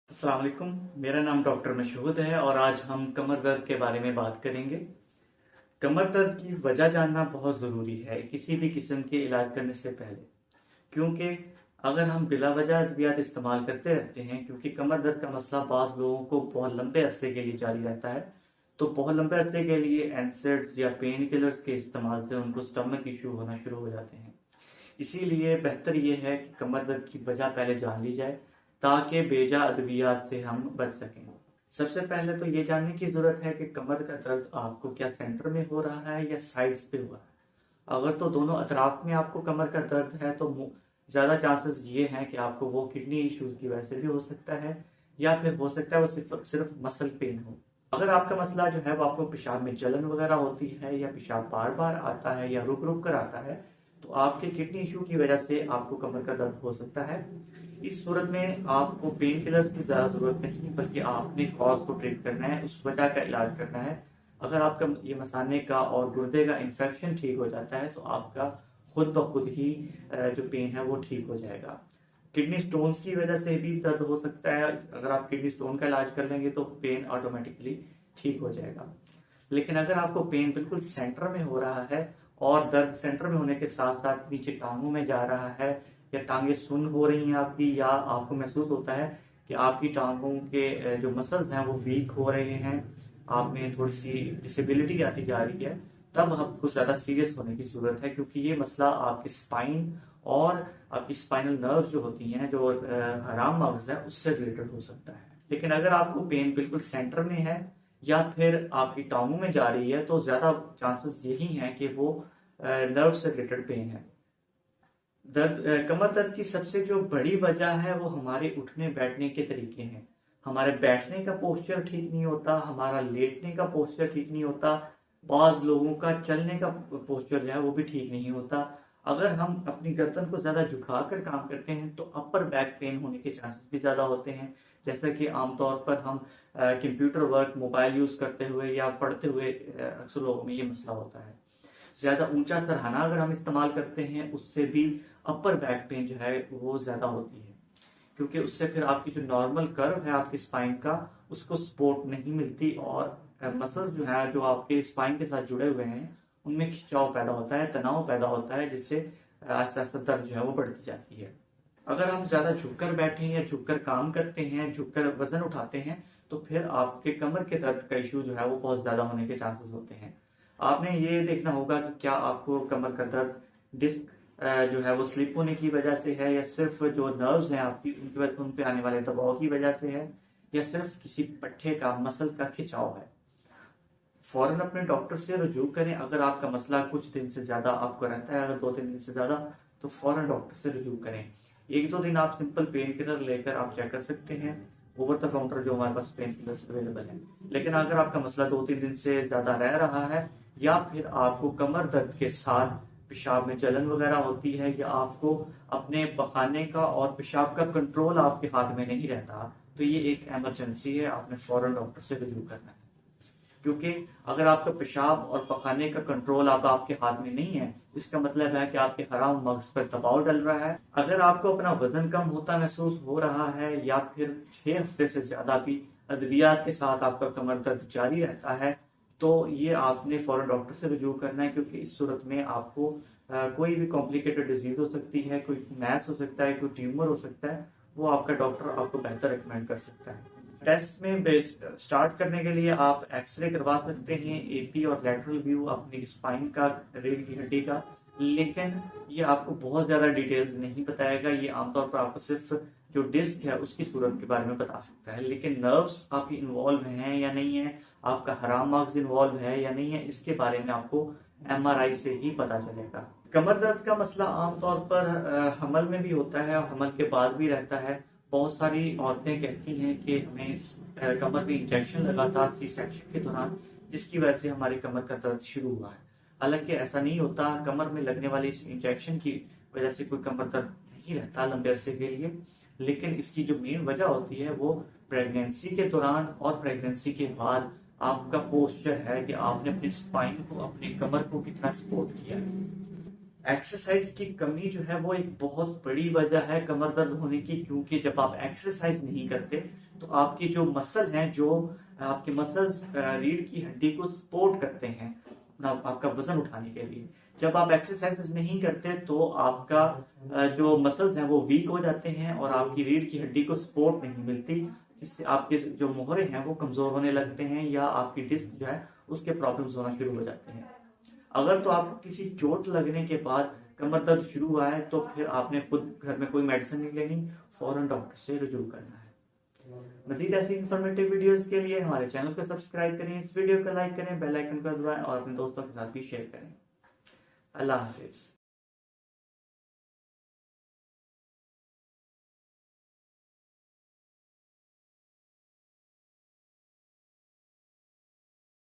अस्सलाम वालेकुम। मेरा नाम डॉक्टर मशहूद है और आज हम कमर दर्द के बारे में बात करेंगे। कमर दर्द की वजह जानना बहुत ज़रूरी है किसी भी किस्म के इलाज करने से पहले, क्योंकि अगर हम बिला वजह अद्वियात इस्तेमाल करते रहते हैं, क्योंकि कमर दर्द का मसला बाज़ लोगों को बहुत लंबे अरसे के लिए जारी रहता है, तो बहुत लंबे अरसे के लिए एनसेड्स या पेन किलर्स के इस्तेमाल से उनको स्टमक इशू होना शुरू हो जाते हैं। इसीलिए बेहतर ये है कि कमर दर्द की वजह पहले जान ली जाए ताकि बेजा अद्वियात से हम बच सकें। सबसे पहले तो ये जानने की ज़रूरत है कि कमर का दर्द आपको क्या सेंटर में हो रहा है या साइड्स पे हो रहा है। अगर तो दोनों अतराफ में आपको कमर का दर्द है तो ज़्यादा चांसेस ये हैं कि आपको वो किडनी इश्यूज की वजह से भी हो सकता है, या फिर हो सकता है वो सिर्फ मसल पेन हो। अगर आपका मसला जो है वो आपको पेशाब में जलन वगैरह होती है या पेशाब बार बार आता है या रुक रुक कर आता है, तो आपके किडनी इशू की वजह से आपको कमर का दर्द हो सकता है। इस सूरत में आपको पेन किलर्स की ज़्यादा ज़रूरत नहीं, बल्कि आपने कॉज को ट्रीट करना है, उस वजह का इलाज करना है। अगर आपका ये मसाने का और गुर्दे का इन्फेक्शन ठीक हो जाता है तो आपका खुद ब खुद ही जो पेन है वो ठीक हो जाएगा। किडनी स्टोन्स की वजह से भी दर्द हो सकता है। अगर आप किडनी स्टोन का इलाज कर लेंगे तो पेन ऑटोमेटिकली ठीक हो जाएगा। लेकिन अगर आपको पेन बिल्कुल सेंटर में हो रहा है और दर्द सेंटर में होने के साथ साथ नीचे टांगों में जा रहा है, या टांगे सुन्न हो रही हैं आपकी, या आपको महसूस होता है कि आपकी टांगों के जो मसल्स हैं वो वीक हो रहे हैं, आप में थोड़ी सी डिसेबिलिटी आती जा रही है, तब आपको ज़्यादा सीरियस होने की ज़रूरत है, क्योंकि ये मसला आपके स्पाइन और आपकी स्पाइनल नर्व जो होती हैं, जो हराम मगज है, उससे रिलेटेड हो सकता है। लेकिन अगर आपको पेन बिल्कुल सेंटर में है या फिर आपकी टांगों में जा रही है तो ज़्यादा चांसेस यही हैं कि वो नर्व से रिलेटेड पेन है। कमर दर्द की सबसे जो बड़ी वजह है वो हमारे उठने बैठने के तरीके हैं। हमारे बैठने का पोस्चर ठीक नहीं होता, हमारा लेटने का पोस्चर ठीक नहीं होता, बाज लोगों का चलने का पोस्चर जो है वो भी ठीक नहीं होता। अगर हम अपनी गर्दन को ज्यादा झुका कर काम करते हैं तो अपर बैक पेन होने के चांसेस भी ज्यादा होते हैं, जैसा कि आमतौर पर हम कंप्यूटर वर्क, मोबाइल यूज करते हुए या पढ़ते हुए अक्सर लोगों में ये मसला होता है। ज्यादा ऊंचा सरहाना अगर हम इस्तेमाल करते हैं उससे भी अपर बैक पेन जो है वो ज्यादा होती है, क्योंकि उससे फिर आपकी जो नॉर्मल कर्व है आपकी स्पाइन का, उसको सपोर्ट नहीं मिलती और मसल्स जो है जो आपके स्पाइन के साथ जुड़े हुए हैं उनमें खिंचाव पैदा होता है, तनाव पैदा होता है, जिससे आस्ते आस्ते दर्द जो है वो बढ़ती जाती है। अगर हम ज्यादा झुककर बैठे हैं या झुककर काम करते हैं, झुककर वजन उठाते हैं, तो फिर आपके कमर के दर्द का इशू जो है वो बहुत ज्यादा होने के चांसेस होते हैं। आपने ये देखना होगा कि क्या आपको कमर का दर्द डिस्क जो है वो स्लिप होने की वजह से है, या सिर्फ जो नर्व्स हैं आपकी उन पे आने वाले दबाव की वजह से है, या सिर्फ किसी पट्टे का मसल का खिंचाव है। फौरन अपने डॉक्टर से रुजू करें। अगर आपका मसला कुछ दिन से ज्यादा आपको रहता है, अगर 2-3 दिन से ज्यादा, तो फौरन डॉक्टर से रुजू करें। 1-2 दिन आप सिंपल पेन किलर लेकर आप चेक कर सकते हैं, ओवर द काउंटर जो हमारे पास पेन किलर्स अवेलेबल हैं। लेकिन अगर आपका मसला 2-3 दिन से ज्यादा रह रहा है, या फिर आपको कमर दर्द के साथ पेशाब में जलन वगैरह होती है, या आपको अपने पखाने का और पेशाब का कंट्रोल आपके हाथ में नहीं रहता, तो ये एक इमरजेंसी है, आपने फौरन डॉक्टर से रुजू करना है। क्योंकि अगर आपका पेशाब और पखाने का कंट्रोल अब आपके हाथ में नहीं है, इसका मतलब है कि आपके हराम मगज पर दबाव डल रहा है। अगर आपको अपना वजन कम होता महसूस हो रहा है, या फिर 6 हफ्ते से ज्यादा भी अद्वियात के साथ आपका कमर दर्द जारी रहता है, तो ये आपने फौरन डॉक्टर से रुजू करना है, क्योंकि इस सूरत में आपको कोई भी कॉम्प्लिकेटेड डिजीज हो सकती है, कोई मैस हो सकता है, कोई ट्यूमर हो सकता है, वो आपका डॉक्टर आपको बेहतर रिकमेंड कर सकता है। टेस्ट में स्टार्ट करने के लिए आप एक्सरे करवा सकते हैं, एपी और लेटरल व्यू अपनी स्पाइन का, रीढ़ की हड्डी का, लेकिन ये आपको बहुत ज्यादा डिटेल्स नहीं बताएगा। ये आमतौर पर आपको सिर्फ जो डिस्क है उसकी सूरत के बारे में बता सकता है, लेकिन नर्व्स आपकी इन्वॉल्व हैं या नहीं है, आपका हराम मगज इन्वॉल्व है या नहीं है, इसके बारे में आपको एमआरआई से ही पता चलेगा। कमर दर्द का मसला आमतौर पर हमल में भी होता है और हमल के बाद भी रहता है। बहुत सारी औरतें कहती हैं कि हमें कमर में इंजेक्शन लगा था सी सेक्शन के दौरान, जिसकी वजह से हमारी कमर का दर्द शुरू हुआ है। हालांकि ऐसा नहीं होता, कमर में लगने वाले इस इंजेक्शन की वजह से कोई कमर दर्द नहीं रहता लंबे अरसे के लिए, लेकिन इसकी जो मेन वजह होती है वो प्रेगनेंसी के दौरान और प्रेगनेंसी के बाद आपका पोस्चर है कि आपने अपनी स्पाइन को, अपनी कमर को कितना सपोर्ट किया है। एक्सरसाइज की कमी जो है वो एक बहुत बड़ी वजह है कमर दर्द होने की, क्योंकि जब आप एक्सरसाइज नहीं करते तो आपकी जो मसल हैं, जो आपके मसल्स रीढ़ की हड्डी को सपोर्ट करते हैं अपना आपका वजन उठाने के लिए, जब आप एक्सरसाइजेस नहीं करते तो आपका जो मसल्स हैं वो वीक हो जाते हैं और आपकी रीढ़ की हड्डी को सपोर्ट नहीं मिलती, जिससे आपके जो मोहरे हैं वो कमजोर होने लगते हैं या आपकी डिस्क जो है उसके प्रॉब्लम्स होना शुरू हो जाते हैं। अगर तो आपको किसी चोट लगने के बाद कमर दर्द शुरू हुआ है तो फिर आपने खुद घर में कोई मेडिसिन नहीं लेनी, फौरन डॉक्टर से रुजू करना है। मजीद ऐसी इंफॉर्मेटिव वीडियोस के लिए हमारे चैनल को सब्सक्राइब करें, इस वीडियो को लाइक करें, बेल आइकन को दबाएं और अपने दोस्तों के साथ भी शेयर करें। अल्लाह हाफिज।